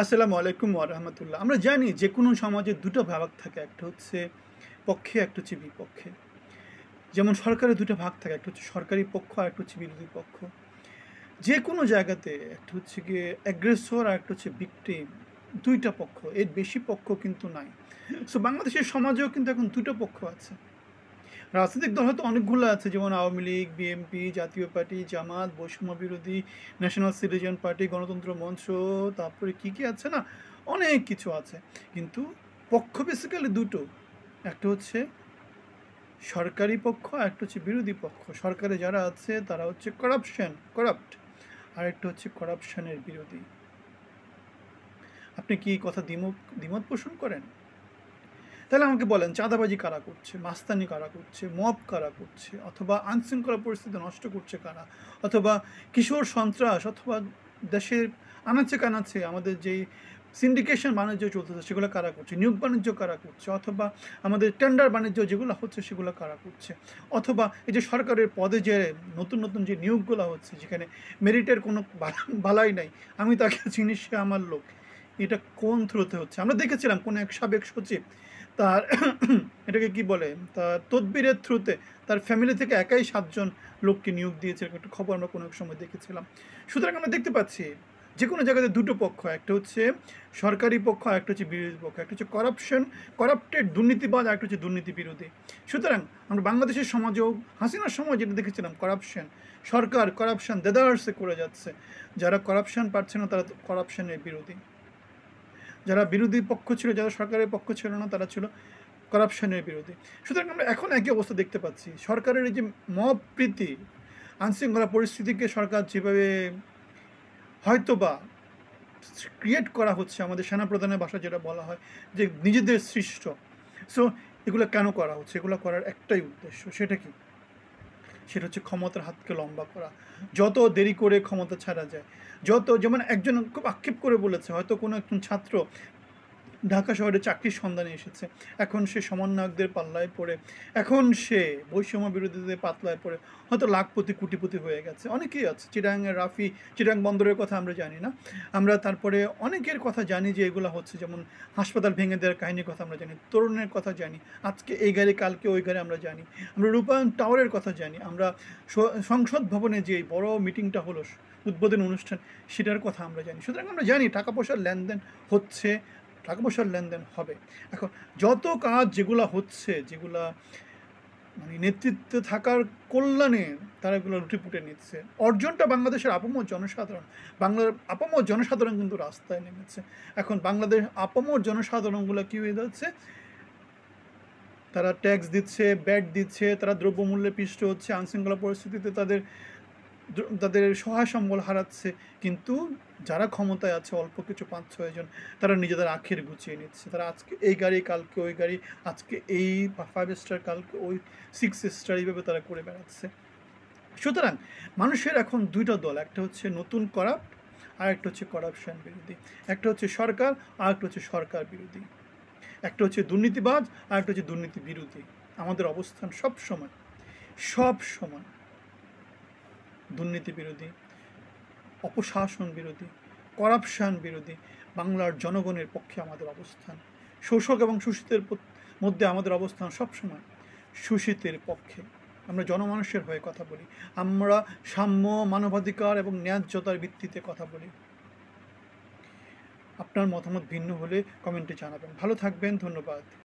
আসসালামু আলাইকুম ওয়া রাহমাতুল্লাহ। আমরা জানি যে কোনো সমাজে দুটো ভাগ থাকে, একটা হচ্ছে পক্ষে, একটা হচ্ছে বিপক্ষে। যেমন সরকারের দুটো ভাগ থাকে, একটা হচ্ছে সরকারি পক্ষ আর একটা হচ্ছে বিরোধী পক্ষ। যে কোনো জায়গাতে একটা হচ্ছে গিয়ে অ্যাগ্রেসর আর একটা হচ্ছে ভিকটিম, দুইটা পক্ষ, এর বেশি পক্ষ কিন্তু নাই। সো বাংলাদেশের সমাজেও কিন্তু এখন দুটো পক্ষ আছে। রাজনৈতিক দল হয়তো অনেকগুলো আছে, যেমন আওয়ামী লীগ, বিএনপি, জাতীয় পার্টি, জামাত, বৈষম্য বিরোধী, ন্যাশনাল সিটিজেন পার্টি, গণতন্ত্র মঞ্চ, তারপরে কী আছে না, অনেক কিছু আছে। কিন্তু পক্ষ বেসিক্যালি দুটো, একটা হচ্ছে সরকারি পক্ষ আর একটা হচ্ছে বিরোধী পক্ষ। সরকারে যারা আছে তারা হচ্ছে করাপ্ট, আর একটা হচ্ছে করাপশনের বিরোধী। আপনি কি এই কথা দ্বিমত পোষণ করেন? তাহলে আমাকে বলেন, চাঁদাবাজি কারা করছে, মাস্তানি কারা করছে, মব কারা করছে, অথবা আইনশৃঙ্খলা পরিস্থিতি নষ্ট করছে কারা, অথবা কিশোর সন্ত্রাস, অথবা দেশের আনাচে কানাচে আমাদের যেই সিন্ডিকেশন বাণিজ্য চলতেছে সেগুলো কারা করছে, নিয়োগ বাণিজ্য কারা করছে, অথবা আমাদের টেন্ডার বাণিজ্য যেগুলো হচ্ছে সেগুলো কারা করছে, অথবা এই যে সরকারের পদে যে নতুন নতুন যে নিয়োগগুলো হচ্ছে যেখানে মেরিটের কোনো বালাই নাই, আমি তাকে চিনি, সে আমার লোক, এটা কোন থ্রুতে হচ্ছে? আমরা দেখেছিলাম কোন এক সাবেক সচিব তার এটাকে কি বলে, তার তদবিরের থ্রুতে তার ফ্যামিলি থেকে একাই 7 জন লোককে নিয়োগ দিয়েছে, একটা খবর আমরা কোনো এক সময় দেখেছিলাম। সুতরাং আমরা দেখতে পাচ্ছি যে কোনো জায়গাতে দুটো পক্ষ, একটা হচ্ছে সরকারি পক্ষ আর একটা হচ্ছে বিরোধী পক্ষ, একটা হচ্ছে করাপ্টেড দুর্নীতিবাজ, আর একটা হচ্ছে দুর্নীতি বিরোধী। সুতরাং আমরা বাংলাদেশের সমাজেও হাসিনার সময় যেটা দেখেছিলাম, সরকার করাপশন দেদারসে করে যাচ্ছে, যারা করাপশন পাচ্ছে না তারা করাপশনের বিরোধী, যারা বিরোধী পক্ষ ছিল, যারা সরকারের পক্ষ ছিল না তারা ছিল করাপশনের বিরোধী। সুতরাং আমরা এখন একই অবস্থা দেখতে পাচ্ছি। সরকারের এই যে মব প্রীতি, আইনশৃঙ্খলা পরিস্থিতিকে সরকার যেভাবে হয়তোবা ক্রিয়েট করা হচ্ছে, আমাদের সেনাপ্রধানের ভাষা যেটা বলা হয় যে নিজেদের সৃষ্ট। সো এগুলো কেন করা হচ্ছে? এগুলো করার একটাই উদ্দেশ্য, সেটা কি? সেটা হচ্ছে ক্ষমতার হাতকে লম্বা করা। যত দেরি করে ক্ষমতা ছাড়া যায়, যেমন একজন খুব আক্ষেপ করে বলেছে, হয়তো কোনো একজন ছাত্র ঢাকা শহরে চাকরির সন্ধানে এসেছে, এখন সে সমন্বয়কদের পাল্লায় পড়ে, এখন সে বৈষম্য বিরোধীদের পাতলায় পড়ে হয়তো লাখপতি কোটিপতি হয়ে গেছে। অনেকেই আছে, চিটাগাংয়ের রাফি, চিটাগাং বন্দরের কথা আমরা জানি না, আমরা তারপরে অনেকের কথা জানি যে এগুলো হচ্ছে, যেমন হাসপাতাল ভেঙে দেওয়ার কাহিনীর কথা আমরা জানি, তরুণের কথা জানি, আজকে এই গাড়ি কালকে ওই গাড়ি আমরা জানি, আমরা রূপায়ণ টাওয়ারের কথা জানি, আমরা সংসদ ভবনে যে বড় মিটিংটা হলো, উদ্বোধন অনুষ্ঠান, সেটার কথা আমরা জানি। সুতরাং আমরা জানি টাকা পয়সার লেনদেন হচ্ছে, টাকা পয়সার লেনদেন হবে। এখন যত কাজ যেগুলো হচ্ছে, যেগুলা মানে নেতৃত্বে থাকার কল্যাণে তারা এগুলো লুটেপুটে নিচ্ছে, অর্জনটা বাংলাদেশের আপামর জনসাধারণ। বাংলার আপামর জনসাধারণ কিন্তু রাস্তায় নেমেছে। এখন বাংলাদেশ আপামর জনসাধারণগুলো কী হয়ে যাচ্ছে, তারা ট্যাক্স দিচ্ছে, ব্যাট দিচ্ছে, তারা দ্রব্যমূল্যে পিষ্ট হচ্ছে, আইনশৃঙ্খলা পরিস্থিতিতে তাদের সহায় সম্বল হারাচ্ছে। কিন্তু যারা ক্ষমতায় আছে, অল্প কিছু 5-6 জন, তারা নিজেদের আখের গুছিয়ে নিচ্ছে। তারা আজকে এই গাড়ি, কালকে ওই গাড়ি, আজকে এই 5 স্টার, কালকে ওই 6 স্টার, এইভাবে তারা করে বেড়াচ্ছে। সুতরাং মানুষের এখন দুইটা দল, একটা হচ্ছে নতুন করাপ্ট আর একটা হচ্ছে করাপশন বিরোধী, একটা হচ্ছে সরকার আর একটা হচ্ছে সরকার বিরোধী, একটা হচ্ছে দুর্নীতিবাজ আর একটা হচ্ছে দুর্নীতি বিরোধী। আমাদের অবস্থান সব সময় দুর্নীতি বিরোধী, অপশাসন বিরোধী, করাপশন বিরোধী, বাংলার জনগণের পক্ষে আমাদের অবস্থান। শোষক এবং শোষিতের মধ্যে আমাদের অবস্থান সবসময় শোষিতের পক্ষে। আমরা জনমানুষের হয়ে কথা বলি, আমরা সাম্য, মানবাধিকার এবং ন্যায্যতার ভিত্তিতে কথা বলি। আপনার মতামত ভিন্ন হলে কমেন্টে জানাবেন। ভালো থাকবেন, ধন্যবাদ।